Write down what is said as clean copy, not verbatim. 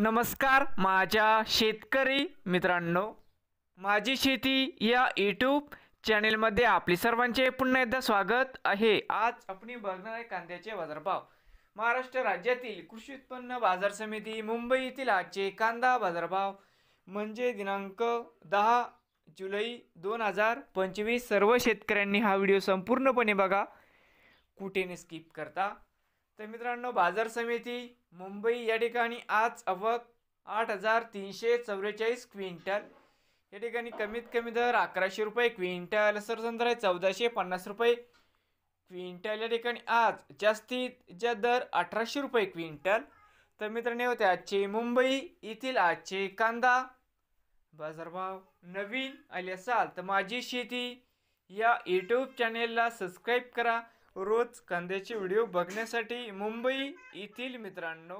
नमस्कार माझ्या शेतकरी मित्रांनो, माझी शेती या यूट्यूब चॅनेलमध्ये आपले सर्वांचे पुन्हा एकदा स्वागत आहे। आज आपण बघणार आहे कांद्याचे बाजारभाव। महाराष्ट्र राज्यातील कृषी उत्पन्न बाजार समिती मुंबई येथील आजचे कांदा बाजारभाव म्हणजे दिनांक 10 जुलै 2025। सर्व शेतकऱ्यांनी हा व्हिडिओ संपूर्णपणे बघा, कुठेने स्किप करता। तर मित्रांनो, बाजार समिती मुंबई या ठिकाणी आज आवक 8344 क्विंटल, या ठिकाणी कमीत कमी दर 1100 रुपये क्विंटल, सरसंत्रा 1450 रुपये क्विंटल, या ठिकाणी आज जास्तीत जास्त दर 1800 रुपये क्विंटल। तर मित्रांनो, होते आजचे मुंबई येथील आजचे कांदा बाजारभाव। नवीन आले असाल तर माझी शेती या यूट्यूब चॅनेलला सबस्क्राईब करा रोज कांद्याचे व्हिडिओ बघण्यासाठी मुंबई येथील मित्रांनो।